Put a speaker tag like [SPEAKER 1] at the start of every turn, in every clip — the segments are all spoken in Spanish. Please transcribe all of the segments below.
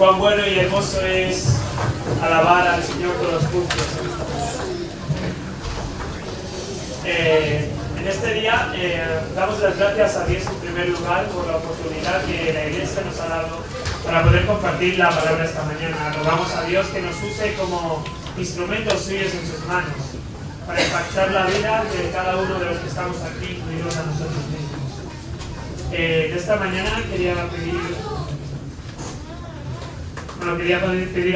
[SPEAKER 1] Cuán bueno y hermoso es alabar al Señor con los justos. En este día damos las gracias a Dios en primer lugar por la oportunidad que la Iglesia nos ha dado para poder compartir la palabra esta mañana. Rogamos a Dios que nos use como instrumentos suyos en sus manos para impactar la vida de cada uno de los que estamos aquí, incluidos a nosotros mismos. De esta mañana quería pedir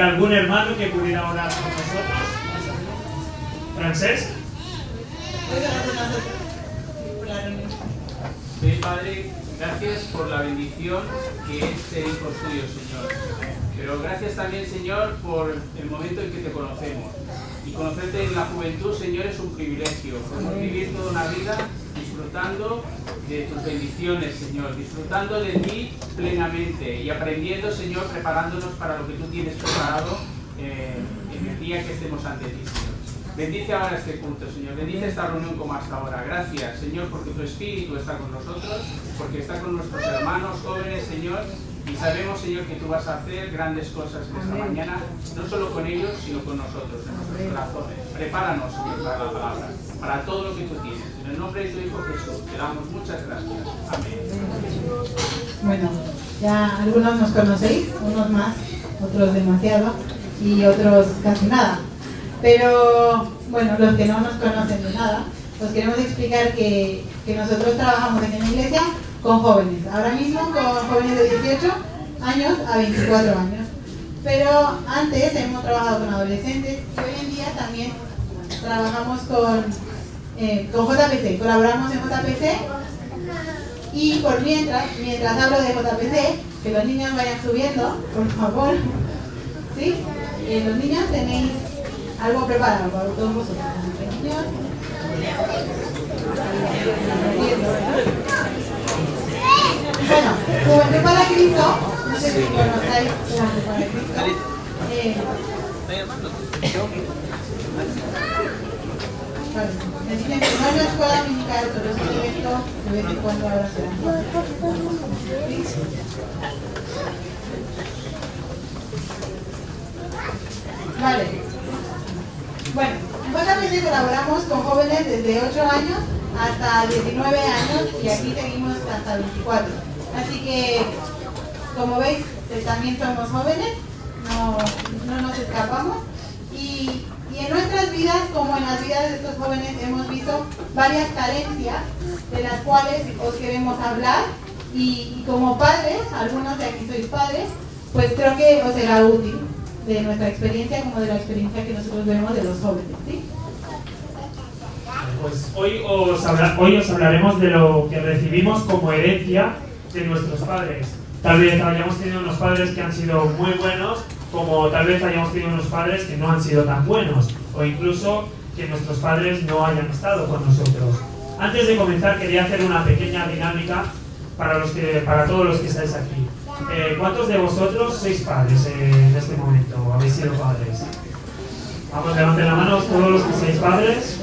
[SPEAKER 1] a algún hermano que pudiera orar con nosotros. Francesc.
[SPEAKER 2] Sí, Padre, gracias por la bendición que es ser hijos tuyos, Señor. Pero gracias también, Señor, por el momento en que te conocemos. Y conocerte en la juventud, Señor, es un privilegio. Podemos vivir toda una vida disfrutando de tus bendiciones, Señor, disfrutando de ti plenamente y aprendiendo, Señor, preparándonos para lo que tú tienes preparado en el día que estemos ante ti, Señor. Bendice ahora este culto, Señor. Bendice esta reunión como hasta ahora. Gracias, Señor, porque tu Espíritu está con nosotros, porque está con nuestros hermanos jóvenes, Señor. Y sabemos, Señor, que tú vas a hacer grandes cosas en esta mañana, no solo con ellos, sino con nosotros, en nuestros corazones. Prepáranos, Señor, para la palabra, para todo lo que tú tienes. En el nombre de tu Hijo Jesús, te damos muchas gracias. Amén.
[SPEAKER 3] Bueno, ya algunos nos conocéis, unos más, otros demasiado y otros casi nada. Pero, bueno, los que no nos conocen de nada, os queremos explicar que nosotros trabajamos en la iglesia con jóvenes. Ahora mismo con jóvenes de 18 años a 24 años. Pero antes hemos trabajado con adolescentes y hoy en día también trabajamos con JPC. Colaboramos en JPC y por mientras hablo de JPC, que los niños vayan subiendo, por favor. ¿Sí? Los niños tenéis algo preparado para todos vosotros. Bueno, Juventud para Cristo, no sé si conocéis Juventud para Cristo. Vale, me dicen que no es la escuela dominical, pero es un evento de vez en cuando ahora se da. ¿Sí? Vale. Bueno, en JPC colaboramos con jóvenes desde 8 años hasta 19 años y aquí seguimos hasta 24. Así que, como veis, también somos jóvenes, no nos escapamos. Y en nuestras vidas, como en las vidas de estos jóvenes, hemos visto varias carencias de las cuales os queremos hablar. Y como padres, algunos de aquí sois padres, pues creo que os será útil de nuestra experiencia como de la experiencia que nosotros vemos de los jóvenes, ¿sí?
[SPEAKER 1] Pues hoy os hablaremos de lo que recibimos como herencia de nuestros padres. Tal vez hayamos tenido unos padres que han sido muy buenos, como tal vez hayamos tenido unos padres que no han sido tan buenos, o incluso que nuestros padres no hayan estado con nosotros. Antes de comenzar, quería hacer una pequeña dinámica para todos los que estáis aquí. ¿Cuántos de vosotros sois padres en este momento? ¿Habéis sido padres? Vamos, levanten la mano todos los que sois padres.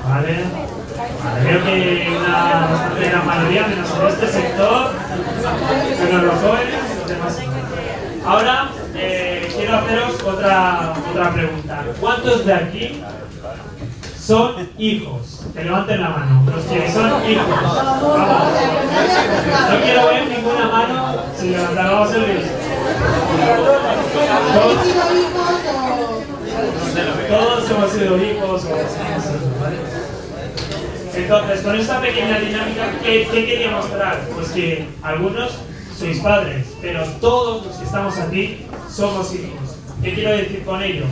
[SPEAKER 1] Vale. Veo que una bastante gran mayoría, menos en este sector, menos los jóvenes, los demás. Ahora quiero haceros otra pregunta. ¿Cuántos de aquí son hijos? Que levanten la mano. Los que son hijos. Vamos. No quiero ver ninguna mano sin levantar. Vamos a ver. Todos hemos sido hijos. Entonces, con esta pequeña dinámica, ¿qué quería mostrar? Pues que algunos sois padres, pero todos los que estamos aquí somos hijos. ¿Qué quiero decir con ello?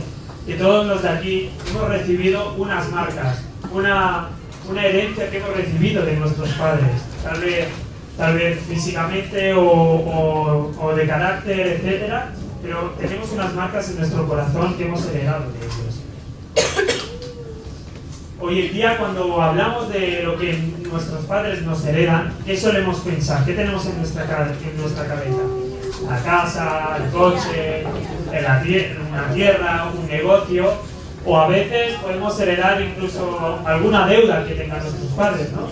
[SPEAKER 1] Que todos los de aquí hemos recibido unas marcas, una herencia que hemos recibido de nuestros padres, tal vez físicamente o de carácter, etcétera, pero tenemos unas marcas en nuestro corazón que hemos heredado de ellos. Hoy en día, cuando hablamos de lo que nuestros padres nos heredan, ¿qué solemos pensar? ¿Qué tenemos en nuestra cabeza? La casa, el coche, una tierra, un negocio, o a veces podemos heredar incluso alguna deuda que tengan nuestros padres, ¿no?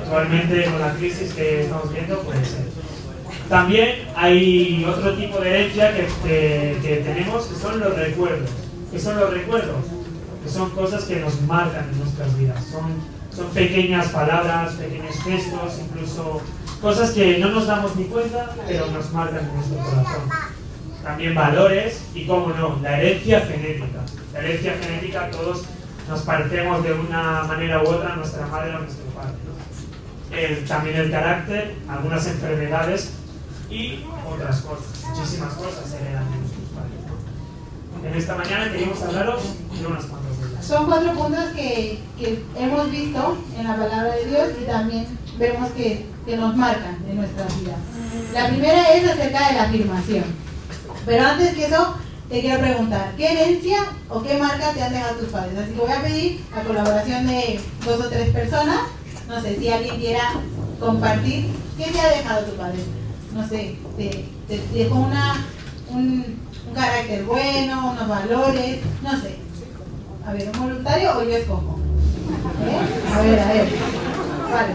[SPEAKER 1] Actualmente con la crisis que estamos viendo puede ser. También hay otro tipo de herencia que tenemos, que son los recuerdos. ¿Qué son los recuerdos? Que son cosas que nos marcan en nuestras vidas. Son pequeñas palabras, pequeños gestos, incluso cosas que no nos damos ni cuenta, pero nos marcan en nuestro corazón. También valores y, cómo no, la herencia genética. La herencia genética, todos nos parecemos de una manera u otra a nuestra madre o a nuestro padre, ¿no? También el carácter, algunas enfermedades y otras cosas, muchísimas cosas se heredan de nuestros padres, ¿no? En esta mañana queríamos hablaros de unas cuantas de ellas.
[SPEAKER 3] Son 4 puntos que hemos visto en la palabra de Dios y también vemos que nos marcan en nuestras vidas. La primera es acerca de la afirmación. Pero antes que eso, te quiero preguntar, ¿qué herencia o qué marca te han dejado tus padres? Así que voy a pedir la colaboración de 2 o 3 personas. No sé, si alguien quiera compartir, ¿qué te ha dejado tu padre? No sé, te dejó un carácter bueno, unos valores, no sé. A ver, ¿un voluntario o yo escojo? A ver. Vale.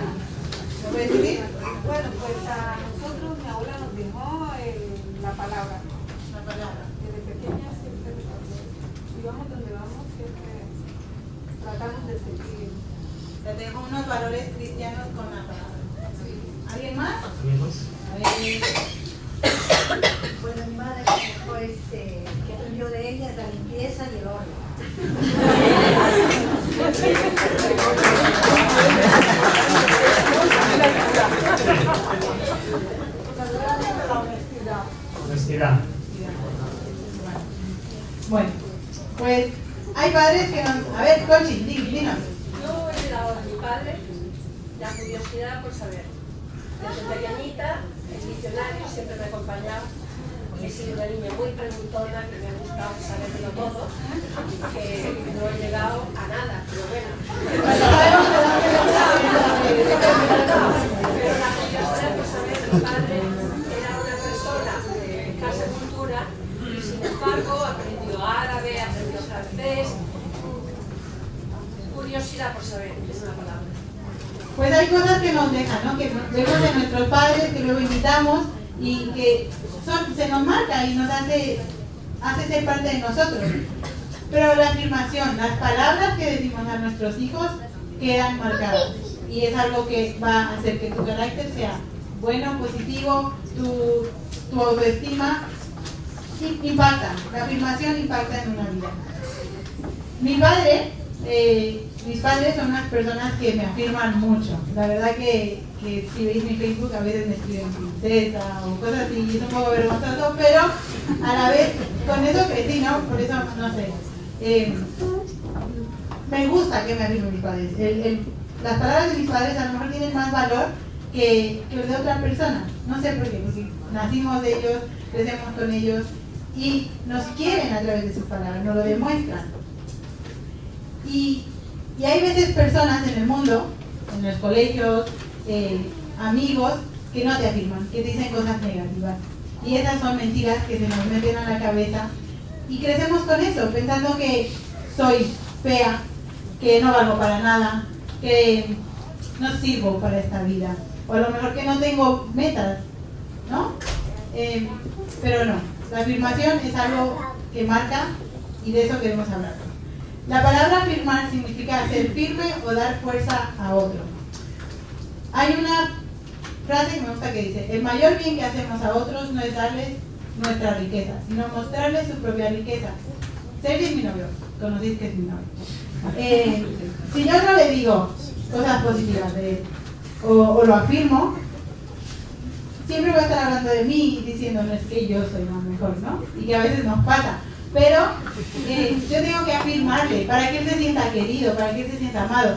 [SPEAKER 3] ¿Lo puedes decir?
[SPEAKER 4] Bueno, pues a nosotros mi abuela nos dejó la palabra.
[SPEAKER 3] La palabra.
[SPEAKER 4] Desde pequeña siempre íbamos donde vamos, siempre tratamos de seguir.
[SPEAKER 3] Te dejo unos valores cristianos con la palabra. ¿Alguien más?
[SPEAKER 1] ¿Alguien más?
[SPEAKER 3] A ver.
[SPEAKER 5] Bueno, mi madre me dejó que aprendió de ella es la limpieza y el orden.
[SPEAKER 1] Honestidad.
[SPEAKER 3] Bueno, pues hay padres que nos... A ver, Conchi, dinos.
[SPEAKER 6] Yo he heredado de mi padre la curiosidad por saber. Desde pequeñita, el diccionario siempre me acompañaba. He sido una niña muy preguntona, que me ha gustado saberlo todo, que no he llegado a nada, pero bueno. Pero la curiosidad por saber, mi padre era una persona de escasa cultura y sin embargo aprendió árabe, aprendió francés. Curiosidad por saber, es una palabra.
[SPEAKER 3] Pues hay cosas que nos dejan, ¿no? Que vemos de nuestros padres, que luego imitamos y que se nos marca y nos hace ser parte de nosotros. Pero la afirmación, las palabras que decimos a nuestros hijos quedan marcadas y es algo que va a hacer que tu carácter sea bueno, positivo, tu autoestima impacta, la afirmación impacta en una vida. Mis padres son unas personas que me afirman mucho. La verdad que si veis mi Facebook a veces me escriben princesa o cosas así, y es un poco vergonzoso, pero a la vez con eso crecí, ¿no? Por eso, no sé, me gusta que me afirmen mis padres. Las palabras de mis padres a lo mejor tienen más valor que los de otra persona. No sé por qué, porque nacimos de ellos, crecemos con ellos y nos quieren a través de sus palabras, nos lo demuestran. Y hay veces personas en el mundo, en los colegios, amigos, que no te afirman, que te dicen cosas negativas. Y esas son mentiras que se nos meten a la cabeza. Y crecemos con eso, pensando que soy fea, que no valgo para nada, que no sirvo para esta vida. O a lo mejor que no tengo metas, ¿no? Pero no, la afirmación es algo que marca y de eso queremos hablar. La palabra afirmar significa ser firme o dar fuerza a otro. Hay una frase que me gusta que dice: el mayor bien que hacemos a otros no es darles nuestra riqueza, sino mostrarles su propia riqueza. Sergio es mi novio, conocéis que es mi novio. Si yo no le digo cosas positivas de él o lo afirmo, siempre va a estar hablando de mí y diciendo, no, es que yo soy más mejor, ¿no? Y que a veces nos pasa. Pero yo tengo que afirmarle para que él se sienta querido, para que él se sienta amado.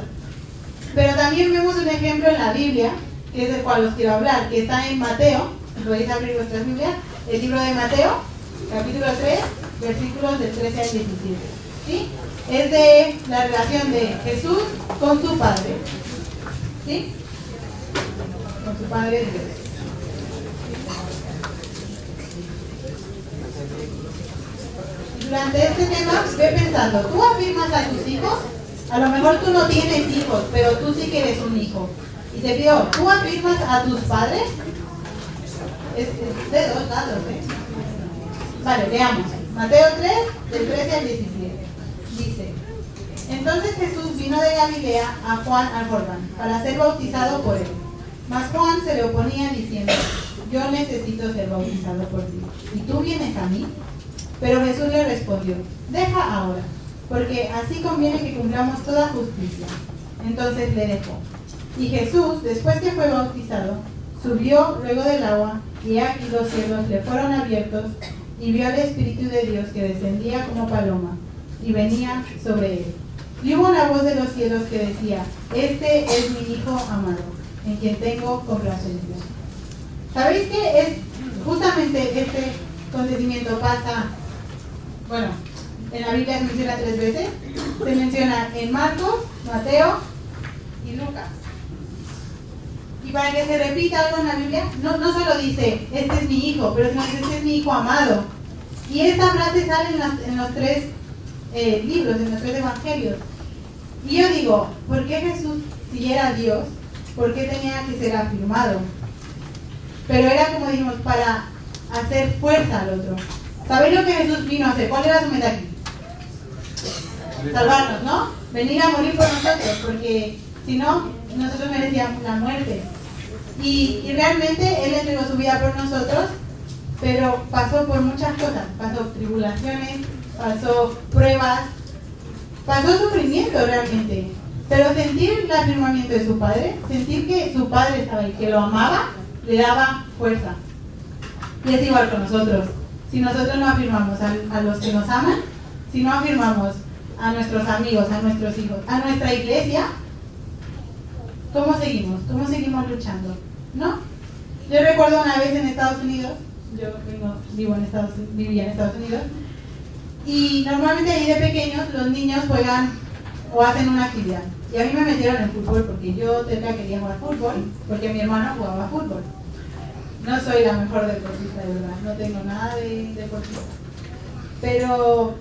[SPEAKER 3] Pero también vemos un ejemplo en la Biblia, que es el cual os quiero hablar, que está en Mateo. Podéis abrir vuestras Biblias, el libro de Mateo, capítulo 3, versículos del 13 al 17. ¿Sí? Es de la relación de Jesús con su Padre. ¿Sí? Con su Padre Dios. Durante este tema, ve pensando, ¿tú afirmas a tus hijos? A lo mejor tú no tienes hijos, pero tú sí que eres un hijo. Y te pido, ¿tú afirmas a tus padres? es de dos lados, ¿eh? Vale, leamos. Mateo 3, del 13 al 17. Dice: Entonces Jesús vino de Galilea a Juan al Jordán para ser bautizado por él. Mas Juan se le oponía diciendo: Yo necesito ser bautizado por ti, ¿y tú vienes a mí? Pero Jesús le respondió: Deja ahora, porque así conviene que cumplamos toda justicia. Entonces le dejó. Y Jesús, después que fue bautizado, subió luego del agua, y aquí los cielos le fueron abiertos, y vio al Espíritu de Dios que descendía como paloma, y venía sobre él. Y hubo una voz de los cielos que decía: Este es mi Hijo amado, en quien tengo complacencia. ¿Sabéis que es justamente este acontecimiento pasa? Bueno, en la Biblia se menciona 3 veces. Se menciona en Marcos, Mateo y Lucas. Y para que se repita algo en la Biblia, no solo dice: Este es mi hijo, pero sino: Este es mi Hijo amado. Y esta frase sale en los 3 libros, en los 3 evangelios. Y yo digo, ¿por qué Jesús, si era Dios, por qué tenía que ser afirmado? Pero era, como dijimos, para hacer fuerza al otro. ¿Sabéis lo que Jesús vino a hacer? ¿Cuál era su meta aquí? Salvarnos, ¿no? Venir a morir por nosotros, porque si no, nosotros merecíamos la muerte. Y realmente Él entregó su vida por nosotros, pero pasó por muchas cosas. Pasó tribulaciones, pasó pruebas, pasó sufrimiento realmente. Pero sentir el afirmamiento de su Padre, sentir que su Padre estaba ahí, que lo amaba, le daba fuerza. Y es igual con nosotros. Si nosotros no afirmamos a los que nos aman, si no afirmamos a nuestros amigos, a nuestros hijos, a nuestra iglesia, ¿cómo seguimos? ¿Cómo seguimos luchando? ¿No? Yo recuerdo una vez en Estados Unidos, yo vivía en Estados Unidos, y normalmente ahí de pequeños los niños juegan o hacen una actividad. Y a mí me metieron en fútbol porque yo quería jugar fútbol, porque mi hermano jugaba fútbol. No soy la mejor deportista, de verdad, no tengo nada de deportista. Pero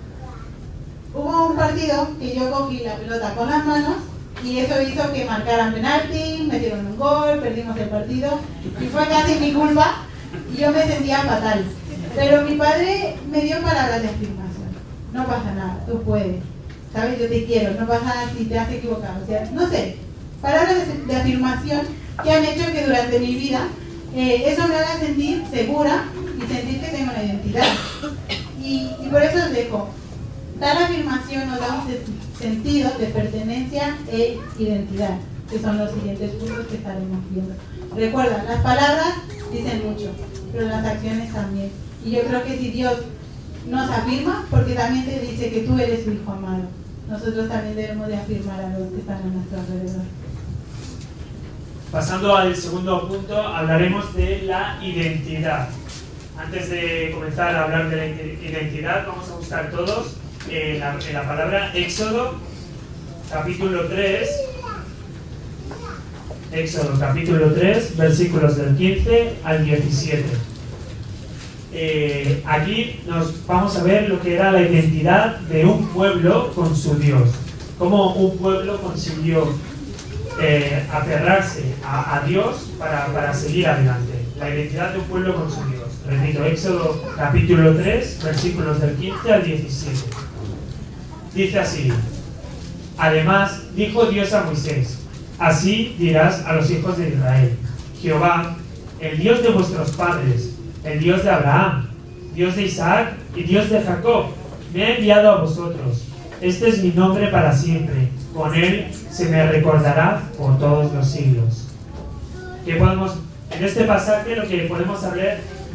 [SPEAKER 3] hubo un partido que yo cogí la pelota con las manos y eso hizo que marcaran penalti, metieron un gol, perdimos el partido y fue casi mi culpa y yo me sentía fatal. Pero mi padre me dio palabras de afirmación: no pasa nada, tú puedes, sabes, yo te quiero, no pasa nada si te has equivocado. O sea, no sé, palabras de afirmación que han hecho que durante mi vida eso me haga sentir segura y sentir que tengo una identidad. Y por eso os dejo. Tal afirmación nos da un sentido de pertenencia e identidad, que son los siguientes puntos que estaremos viendo. Recuerda, las palabras dicen mucho, pero las acciones también. Y yo creo que si Dios nos afirma, porque también te dice que tú eres su Hijo amado, nosotros también debemos de afirmar a los que están a nuestro alrededor.
[SPEAKER 1] Pasando al segundo punto, hablaremos de la identidad. Antes de comenzar a hablar de la identidad, vamos a buscar todos en la palabra Éxodo, capítulo 3. Éxodo, capítulo 3, versículos del 15 al 17. Aquí nos vamos a ver lo que era la identidad de un pueblo con su Dios. Cómo un pueblo consiguió aferrarse a Dios para seguir adelante. La identidad de un pueblo con su Dios. Repito, Éxodo capítulo 3, versículos del 15 al 17. Dice así: Además, dijo Dios a Moisés: Así dirás a los hijos de Israel: Jehová, el Dios de vuestros padres, el Dios de Abraham, Dios de Isaac y Dios de Jacob, me ha enviado a vosotros. Este es mi nombre para siempre. Con él se me recordará por todos los siglos. En este pasaje lo que podemos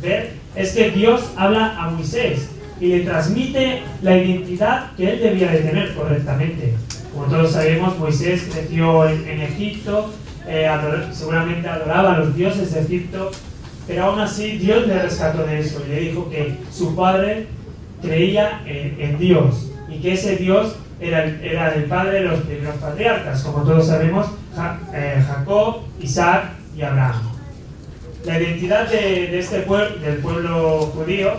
[SPEAKER 1] ver es que Dios habla a Moisés y le transmite la identidad que él debía de tener correctamente. Como todos sabemos, Moisés creció en Egipto, seguramente adoraba a los dioses de Egipto, pero aún así Dios le rescató de eso y le dijo que su padre creía en Dios y que ese Dios era el padre de los primeros patriarcas, como todos sabemos, Jacob, Isaac y Abraham. La identidad de este del pueblo judío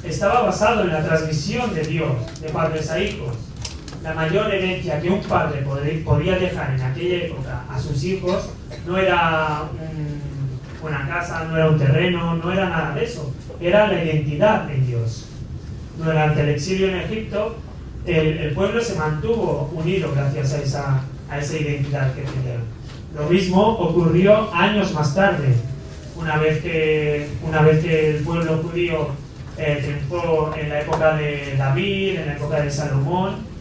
[SPEAKER 1] estaba basado en la transmisión de Dios, de padres a hijos. La mayor herencia que un padre podía dejar en aquella época a sus hijos no era una casa, no era un terreno, no era nada de eso. Era la identidad en Dios. Durante el exilio en Egipto, el pueblo se mantuvo unido gracias a esa identidad que tenían. Lo mismo ocurrió años más tarde, una vez que el pueblo judío triunfó en la época de David, en la época de Salomón.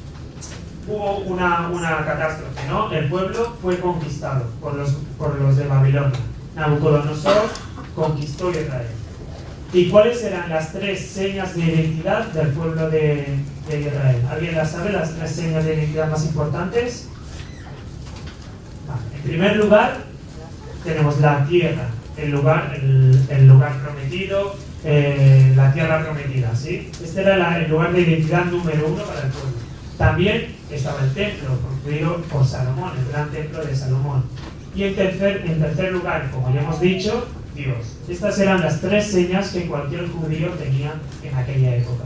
[SPEAKER 1] Hubo una catástrofe, ¿no? El pueblo fue conquistado por los de Babilonia. Nabucodonosor conquistó Israel. ¿Y cuáles eran las 3 señas de identidad del pueblo de Israel? ¿Alguien las sabe, las 3 señas de identidad más importantes? En primer lugar, tenemos la tierra, el lugar prometido, la tierra prometida, ¿sí? Este era el lugar de identidad número 1 para el pueblo. También estaba el templo, construido por Salomón, el gran templo de Salomón. Y en tercer lugar, como ya hemos dicho, Dios. Estas eran las 3 señas que cualquier judío tenía en aquella época.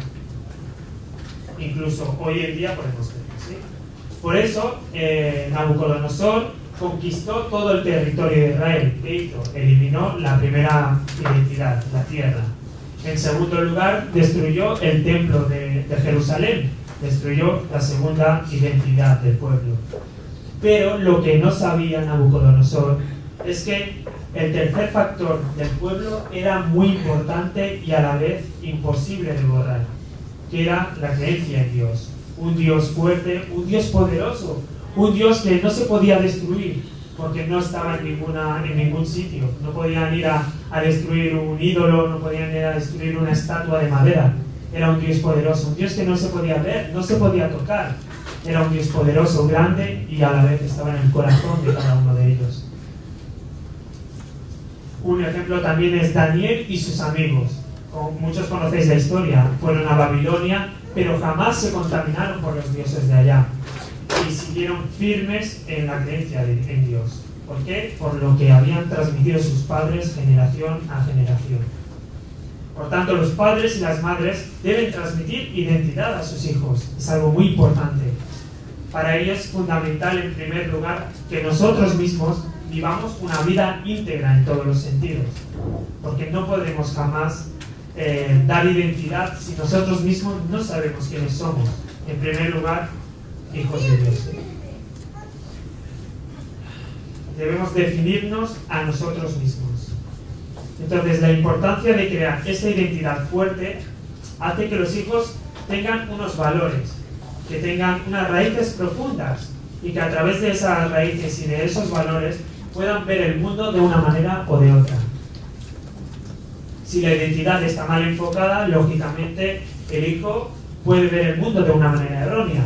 [SPEAKER 1] Incluso hoy en día podemos ver, ¿sí? Por eso, Nabucodonosor conquistó todo el territorio de Israel. ¿Qué hizo? Eliminó la primera identidad, la tierra. En segundo lugar, destruyó el templo de Jerusalén. Destruyó la segunda identidad del pueblo. Pero lo que no sabía Nabucodonosor es que el tercer factor del pueblo era muy importante y a la vez imposible de borrar, que era la creencia en Dios. Un Dios fuerte, un Dios poderoso, un Dios que no se podía destruir porque no estaba en ningún sitio. No podían ir a destruir un ídolo, no podían ir a destruir una estatua de madera. Era un Dios poderoso, un Dios que no se podía ver, no se podía tocar. Era un Dios poderoso, grande, y a la vez estaba en el corazón de cada uno de ellos. Un ejemplo también es Daniel y sus amigos. Como muchos conocéis la historia, fueron a Babilonia, pero jamás se contaminaron por los dioses de allá. Y siguieron firmes en la creencia en Dios. ¿Por qué? Por lo que habían transmitido sus padres generación a generación. Por tanto, los padres y las madres deben transmitir identidad a sus hijos. Es algo muy importante. Para ellos es fundamental, en primer lugar, que nosotros mismos vivamos una vida íntegra en todos los sentidos. Porque no podemos jamás dar identidad si nosotros mismos no sabemos quiénes somos. En primer lugar, hijos de Dios. Debemos definirnos a nosotros mismos. Entonces, la importancia de crear esa identidad fuerte hace que los hijos tengan unos valores, que tengan unas raíces profundas y que a través de esas raíces y de esos valores puedan ver el mundo de una manera o de otra. Si la identidad está mal enfocada, lógicamente el hijo puede ver el mundo de una manera errónea.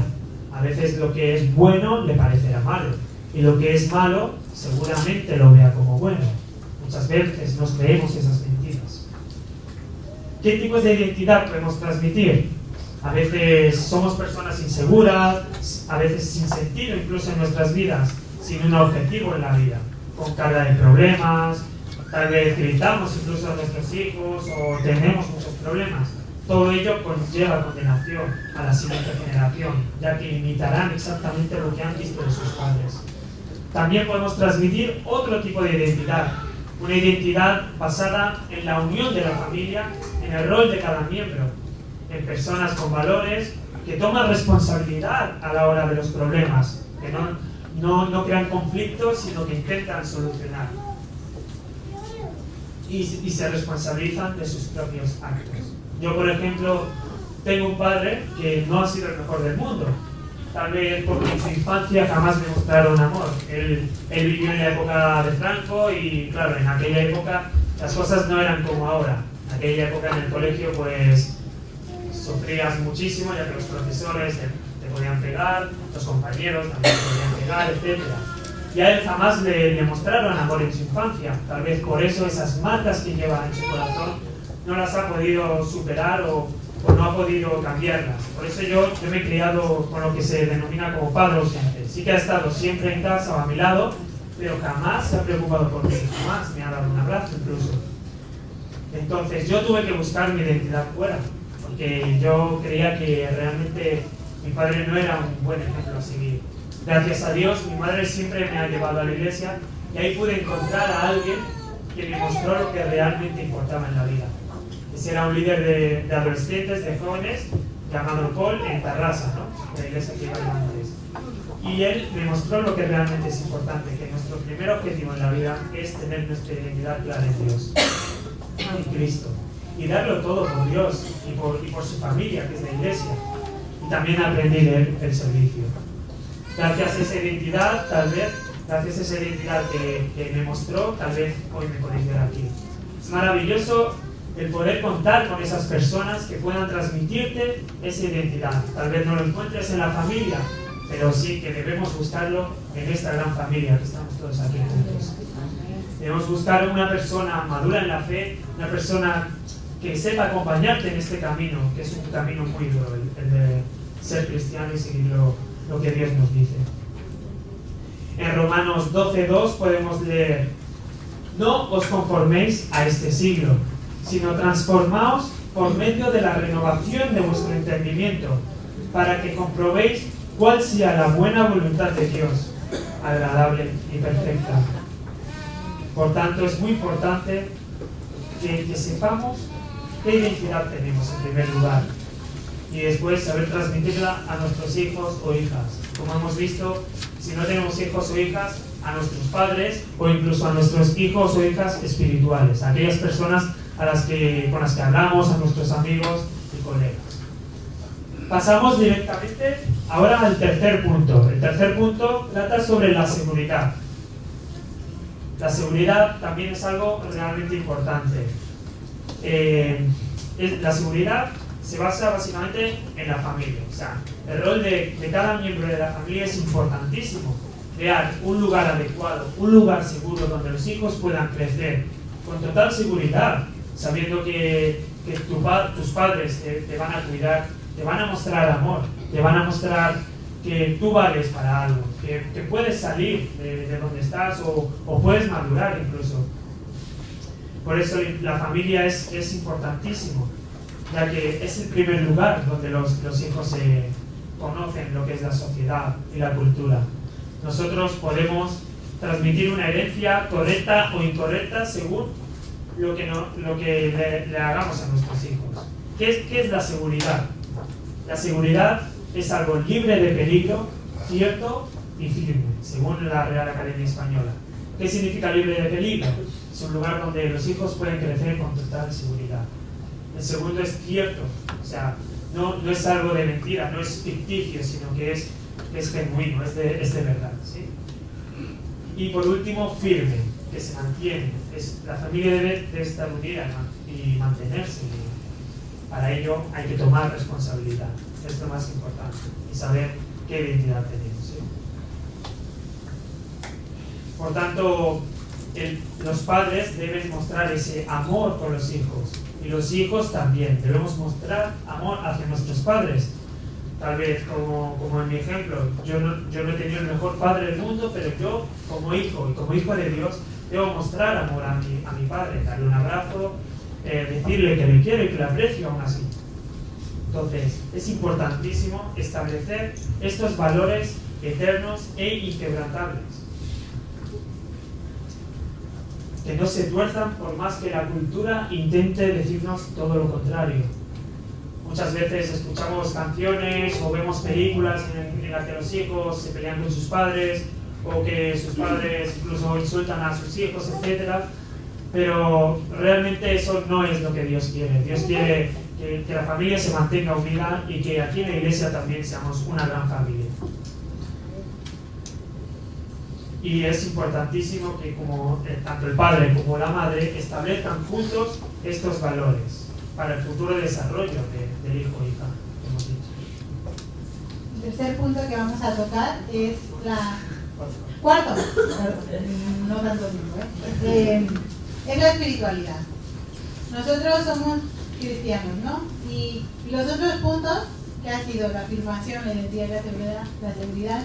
[SPEAKER 1] A veces lo que es bueno le parecerá malo y lo que es malo seguramente lo vea como bueno. Muchas veces nos creemos esas mentiras. ¿Qué tipos de identidad podemos transmitir? A veces somos personas inseguras, a veces sin sentido incluso en nuestras vidas, sin un objetivo en la vida, con carga de problemas, tal vez gritamos incluso a nuestros hijos o tenemos muchos problemas. Todo ello conlleva condenación a la siguiente generación, ya que imitarán exactamente lo que han visto de sus padres. También podemos transmitir otro tipo de identidad, una identidad basada en la unión de la familia, en el rol de cada miembro, en personas con valores que toman responsabilidad a la hora de los problemas, que no crean conflictos, sino que intentan solucionar y se responsabilizan de sus propios actos. Yo, por ejemplo, tengo un padre que no ha sido el mejor del mundo, tal vez porque en su infancia jamás me mostraron amor. Él vivió en la época de Franco y, claro, en aquella época las cosas no eran como ahora. En aquella época en el colegio, pues, sufrías muchísimo, ya que los profesores te podían pegar, los compañeros también te podían pegar, etc. Y a él jamás le mostraron amor en su infancia. Tal vez por eso esas marcas que lleva en su corazón no las ha podido superar o no ha podido cambiarlas. Por eso yo me he criado con lo que se denomina como padre ausente. Sí que ha estado siempre en casa o a mi lado, pero jamás se ha preocupado por mí, jamás me ha dado un abrazo incluso. Entonces yo tuve que buscar mi identidad fuera, porque yo creía que realmente mi padre no era un buen ejemplo a seguir. Gracias a Dios, mi madre siempre me ha llevado a la iglesia y ahí pude encontrar a alguien que me mostró lo que realmente importaba en la vida. Ese era un líder de adolescentes, de jóvenes, llamado Paul, en Tarrasa, ¿no? La iglesia que iba a Londres. Y él me mostró lo que realmente es importante, que nuestro primer objetivo en la vida es tener nuestra identidad clara en Dios, en Cristo, y darlo todo por Dios y por su familia, que es la iglesia. Y también aprendí de él el servicio. Gracias a esa identidad, que me mostró, tal vez hoy me podéis ver aquí. Es maravilloso el poder contar con esas personas que puedan transmitirte esa identidad. Tal vez no lo encuentres en la familia, pero sí que debemos buscarlo en esta gran familia que estamos todos aquí juntos. Debemos buscar una persona madura en la fe, una persona que sepa acompañarte en este camino, que es un camino muy duro, el de ser cristiano y seguir lo que Dios nos dice. En Romanos 12:2 podemos leer: no os conforméis a este siglo, sino transformaos por medio de la renovación de vuestro entendimiento, para que comprobéis cuál sea la buena voluntad de Dios, agradable y perfecta. Por tanto, es muy importante que sepamos qué identidad tenemos en primer lugar, y después saber transmitirla a nuestros hijos o hijas. Como hemos visto, si no tenemos hijos o hijas, a nuestros padres o incluso a nuestros hijos o hijas espirituales, a aquellas personas con las que hablamos, a nuestros amigos y colegas. Pasamos directamente ahora al tercer punto. El tercer punto trata sobre la seguridad. La seguridad también es algo realmente importante. La seguridad se basa básicamente en la familia. O sea, el rol de cada miembro de la familia es importantísimo. Crear un lugar adecuado, un lugar seguro donde los hijos puedan crecer con total seguridad, sabiendo que tus padres te van a cuidar, te van a mostrar amor, te van a mostrar que tú vales para algo, que puedes salir de donde estás o puedes madurar incluso. Por eso la familia es importantísimo, ya que es el primer lugar donde los hijos se conocen lo que es la sociedad y la cultura. Nosotros podemos transmitir una herencia correcta o incorrecta según lo que le hagamos a nuestros hijos. ¿Qué es la seguridad? La seguridad es algo libre de peligro, cierto y firme, según la Real Academia Española. ¿Qué significa libre de peligro? Es un lugar donde los hijos pueden crecer con total seguridad. El segundo es cierto, o sea, no es algo de mentira, no es ficticio, sino que es genuino, es de verdad, ¿sí? Y por último, firme, que se mantiene. La familia debe estar unida y mantenerse. Para ello hay que tomar responsabilidad, es lo más importante, y saber qué identidad tenemos, ¿sí? Por tanto, los padres deben mostrar ese amor con los hijos, y los hijos también debemos mostrar amor hacia nuestros padres. Tal vez, como en mi ejemplo, yo no he tenido el mejor padre del mundo, pero yo, como hijo de Dios, debo mostrar amor a mi padre, darle un abrazo, decirle que le quiero y que le aprecio aún así. Entonces, es importantísimo establecer estos valores eternos e inquebrantables, que no se tuerzan por más que la cultura intente decirnos todo lo contrario. Muchas veces escuchamos canciones o vemos películas en las que los hijos se pelean con sus padres, o que sus padres incluso insultan a sus hijos, etc. Pero realmente eso no es lo que Dios quiere. Dios quiere que la familia se mantenga unida y que aquí en la iglesia también seamos una gran familia. Y es importantísimo que tanto el padre como la madre establezcan juntos estos valores para el futuro desarrollo del hijo o hija, hemos dicho.
[SPEAKER 3] El tercer punto que vamos a tocar es cuarto, no tanto tiempo, es la espiritualidad. Nosotros somos cristianos, ¿no? Y los otros puntos, que ha sido la afirmación, la identidad y la seguridad,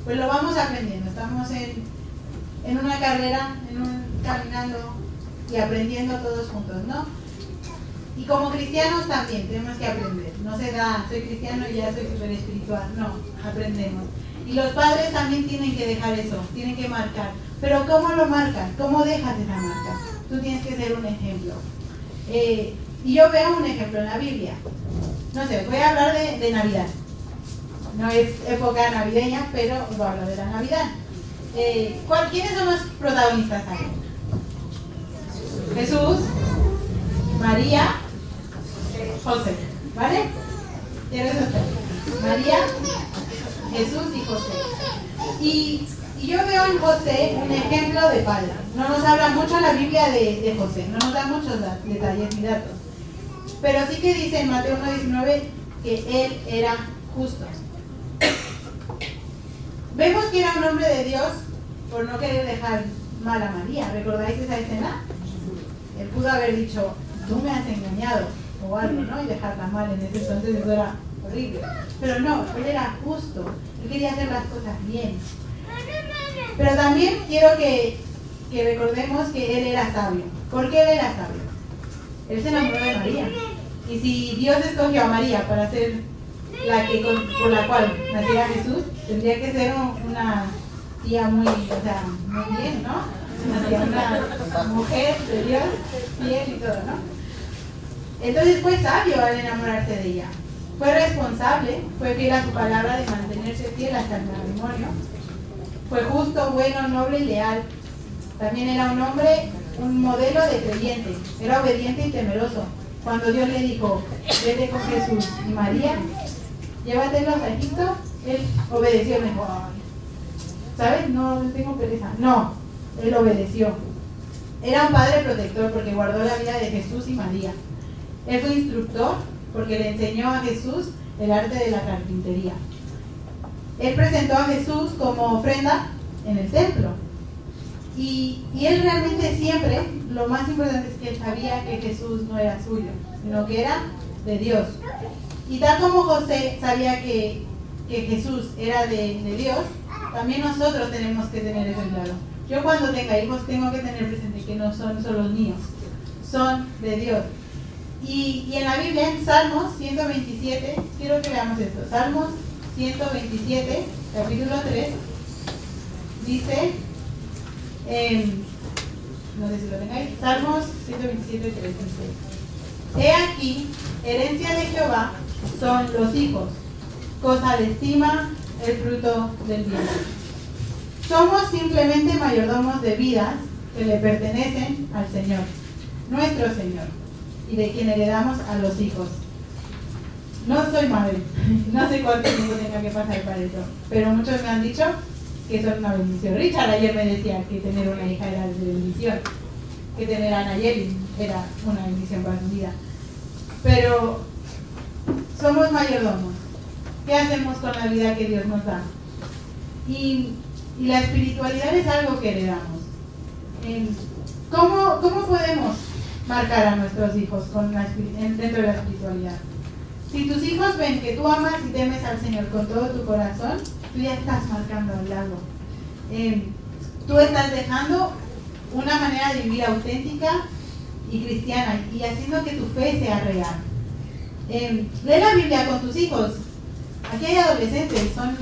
[SPEAKER 3] pues lo vamos aprendiendo. Estamos en una carrera, caminando y aprendiendo todos juntos, ¿no? Y como cristianos también tenemos que aprender. No se da, soy cristiano y ya soy súper espiritual. No, aprendemos. Y los padres también tienen que dejar eso, tienen que marcar. Pero ¿cómo lo marcan? ¿Cómo dejas esa marca? tú tienes que ser un ejemplo. Y yo veo un ejemplo en la Biblia. No sé, voy a hablar de Navidad. No es época navideña, pero voy a hablar de la Navidad. ¿Quiénes son los protagonistas ahí? Jesús, María, José, ¿vale? Quiero esos tres. María, Jesús y José. Y yo veo en José un ejemplo de padre. No nos habla mucho la Biblia de José, no nos da muchos detalles ni datos. Pero sí que dice en Mateo 1:19 que él era justo. Vemos que era un hombre de Dios por no querer dejar mal a María. ¿Recordáis esa escena? Él pudo haber dicho, tú me has engañado o algo, ¿no? Y dejarla mal. En ese entonces eso era horrible. Pero no, él era justo. Él quería hacer las cosas bien. Pero también quiero que recordemos que él era sabio. ¿Por qué él era sabio? Él se enamoró de María. Y si Dios escogió a María para ser por la cual naciera Jesús, tendría que ser una tía muy bien, ¿no? Una mujer de Dios, fiel y todo, ¿no? Entonces fue sabio al enamorarse de ella. Fue responsable, fue fiel a su palabra de mantenerse fiel hasta el matrimonio. Fue justo, bueno, noble y leal. También era un hombre, un modelo de creyente. Era obediente y temeroso. Cuando Dios le dijo, vete con Jesús y María, llévatelos a Egipto, él obedeció. Le dijo, ¿sabes? No tengo pereza. No, él obedeció. Era un padre protector porque guardó la vida de Jesús y María. Él fue instructor porque le enseñó a Jesús el arte de la carpintería. Él presentó a Jesús como ofrenda en el templo. Y él realmente siempre, lo más importante es que él sabía que Jesús no era suyo, sino que era de Dios. Y tal como José sabía que Jesús era de Dios, también nosotros tenemos que tener eso claro. Yo cuando tenga hijos tengo que tener presente que no son solo míos, son de Dios. Y en la Biblia, en Salmos 127, quiero que veamos esto. Salmos 127, capítulo 3, dice, no sé si lo tengáis, Salmos 127, 3 dice, he aquí, herencia de Jehová son los hijos, cosa de estima el fruto del vientre. Somos simplemente mayordomos de vidas que le pertenecen al Señor, nuestro Señor, y de quien heredamos a los hijos. No soy madre, no sé cuánto tiempo tenga que pasar para eso, pero muchos me han dicho que son una bendición. Richard ayer me decía que tener una hija era de bendición, que tener a Nayeli era una bendición para su vida. Pero somos mayordomos. ¿Qué hacemos con la vida que Dios nos da? Y la espiritualidad es algo que heredamos. ¿Cómo podemos marcar a nuestros hijos dentro de la espiritualidad? Si tus hijos ven que tú amas y temes al Señor con todo tu corazón, tú ya estás marcando algo. Tú estás dejando una manera de vivir auténtica y cristiana y haciendo que tu fe sea real. Lee la Biblia con tus hijos. Aquí hay adolescentes, son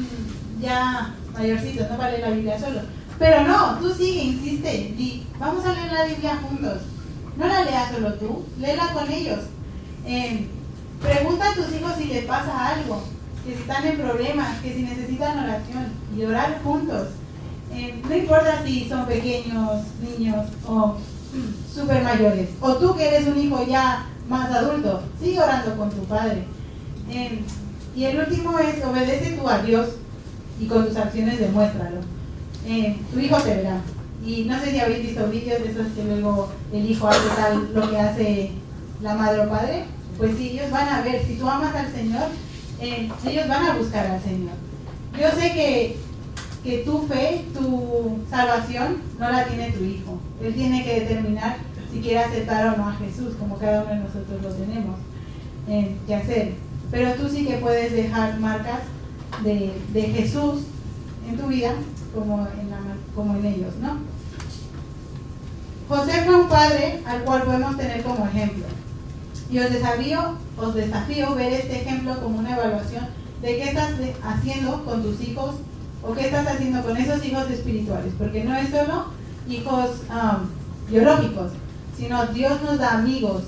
[SPEAKER 3] ya mayorcitos, no vale la Biblia solo. Pero no, tú sigue, insiste, di, vamos a leer la Biblia juntos. No la leas solo tú, léela con ellos. Pregunta a tus hijos si les pasa algo, que si están en problemas, que si necesitan oración y orar juntos. No importa si son pequeños, niños o súper mayores. O tú que eres un hijo ya más adulto, sigue orando con tu padre. Y el último es, obedece tú a Dios y con tus acciones demuéstralo. Tu hijo te verá. Y no sé si habéis visto vídeos de esos que luego el hijo hace tal lo que hace la madre o padre. Pues sí, ellos van a ver, si tú amas al Señor, ellos van a buscar al Señor. Yo sé que tu fe, tu salvación, no la tiene tu hijo. Él tiene que determinar si quiere aceptar o no a Jesús, como cada uno de nosotros lo tenemos que hacer. Pero tú sí que puedes dejar marcas de Jesús en tu vida, como en ellos, ¿no? José fue un padre al cual podemos tener como ejemplo. Y os desafío ver este ejemplo como una evaluación de qué estás haciendo con tus hijos o qué estás haciendo con esos hijos espirituales, porque no es solo hijos biológicos, sino Dios nos da amigos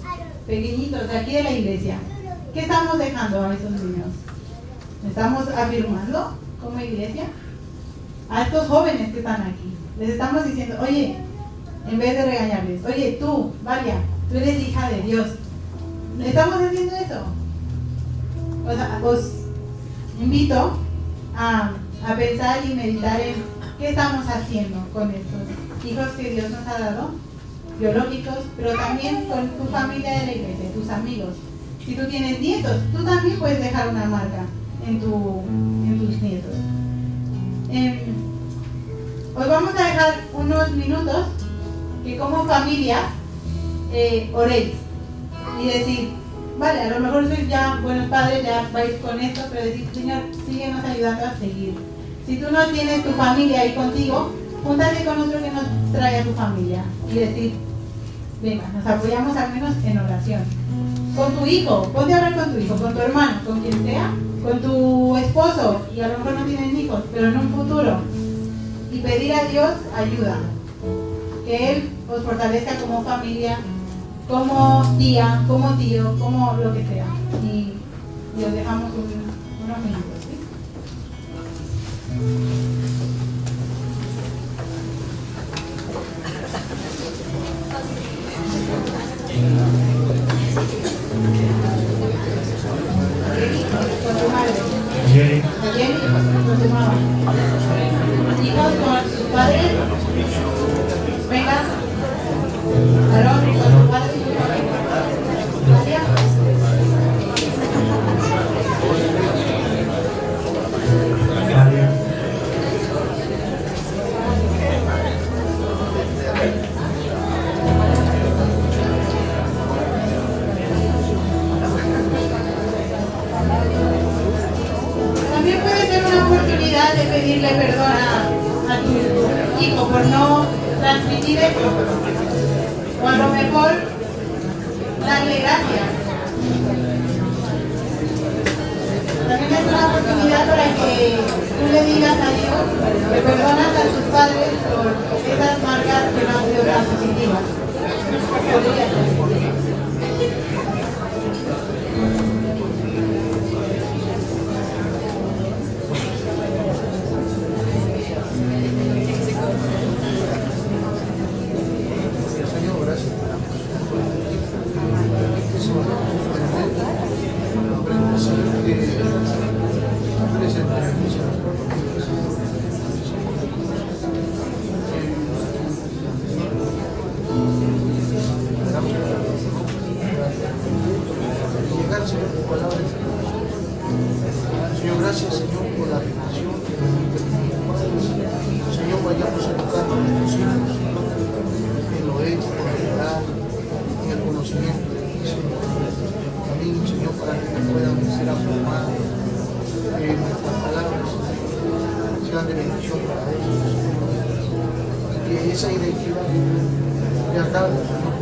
[SPEAKER 3] pequeñitos de aquí de la iglesia. ¿Qué estamos dejando a esos niños? ¿Estamos afirmando como iglesia? A estos jóvenes que están aquí, les estamos diciendo, oye, en vez de regañarles, oye, tú, Valia, tú eres hija de Dios. ¿Estamos haciendo eso? O sea, os invito a pensar y meditar en qué estamos haciendo con estos hijos que Dios nos ha dado, biológicos, pero también con tu familia de la iglesia, tus amigos. Si tú tienes nietos, tú también puedes dejar una marca en tus nietos. Os vamos a dejar unos minutos que como familias oréis y decir, vale, a lo mejor sois ya buenos padres, ya vais con esto, pero decir, Señor, síguenos ayudando a seguir. Si tú no tienes tu familia ahí contigo, júntate con otro que nos traiga tu familia y decir, venga, nos apoyamos al menos en oración. Con tu hijo, ponte a hablar con tu hijo, con tu hermano, con quien sea, con tu esposo, y a lo mejor no tienen hijos, pero en un futuro, y pedir a Dios ayuda, que Él os fortalezca como familia, como tía, como tío, como lo que sea. Y os dejamos unos minutos, ¿sí? Con tu madre.
[SPEAKER 1] Jenny.
[SPEAKER 3] Jenny, con tu mamá. Hijos con sus padres. Venga. Aarón, con tu padre y tu madre. María.
[SPEAKER 1] María.
[SPEAKER 3] También puede ser una oportunidad de pedirle perdón a tu hijo por no transmitir esto. O a lo mejor darle gracias. También es una oportunidad para que tú le digas a Dios que perdonas a tus padres por esas marcas que no han sido tan positivas. Podría ser.
[SPEAKER 7] Señor, gracias por la Señor, gracias, Señor, por la relación que nos permite. Señor, vayamos educando a nuestros hijos en lo ético, en la verdad, en el conocimiento de ti, Señor. También, Señor, para que puedan ser afirmados, que nuestras palabras sean de bendición para ellos, y que esa identidad le dado, Señor,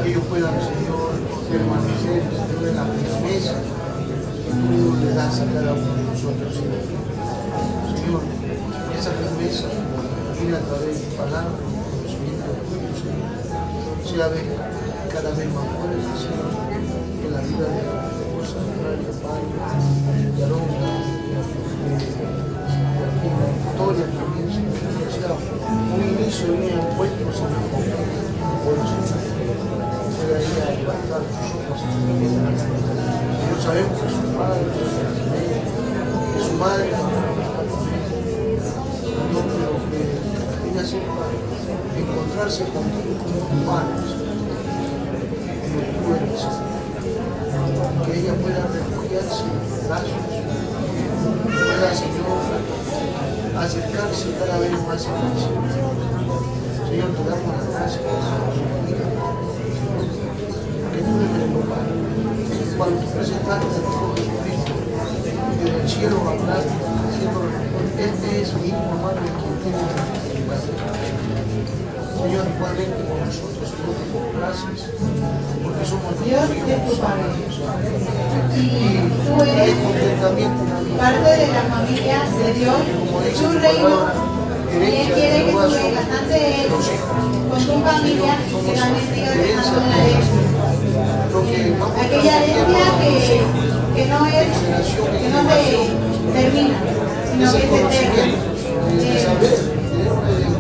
[SPEAKER 7] que ellos puedan, Señor, permanecer, Señor, en la firmeza que tú le das a cada uno de nosotros, Señor. Señor, esa firmeza viene a través de tu palabra, conocimiento tuyo, Señor. Sea cada vez más fuerte, Señor, en la vida de la esposa, de Padre, de Aarón, de Victoria también, Señor. Que sea un inicio de un encuentro, Señor, con Señor. Pueda ir a levantar sus ojos a la vida. Señor, sabemos que su madre, no creo que ella sepa encontrarse contigo como tu padre, como tú eres, que ella pueda refugiarse en tus brazos, pueda, Señor, acercarse cada vez más a ti. Señor, te damos las gracias que tú eres tu Padre. Cuando tú presentaste a tu Hijo Jesucristo, desde el cielo hablaste, diciendo, este es mi Hijo amado en quien tengo complacencia. Señor, igualmente con nosotros, Señor, te complaces, porque somos
[SPEAKER 3] Dios es tu Padre. Y tú eres parte de la familia de Dios, de su reino, Y Él quiere que tú vengas ante Él con tu familia y que también sigas dejando una herencia. Aquella herencia que no se termina, sino que es eterna.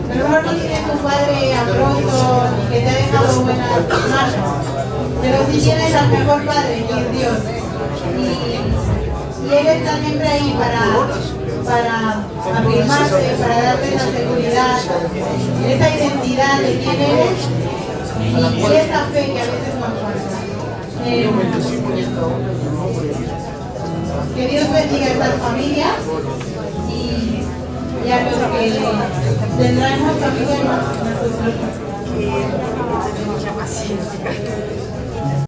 [SPEAKER 3] A lo mejor no tienes un padre amoroso ni que te ha dejado buenas manos, pero si tienes al mejor padre, que es Dios. Y Él está siempre ahí para afirmarte, para darte esa seguridad, esa identidad de quién eres y esa fe que a veces nos falta. Que Dios bendiga a estas familias y a los que tendremos familia en nosotros.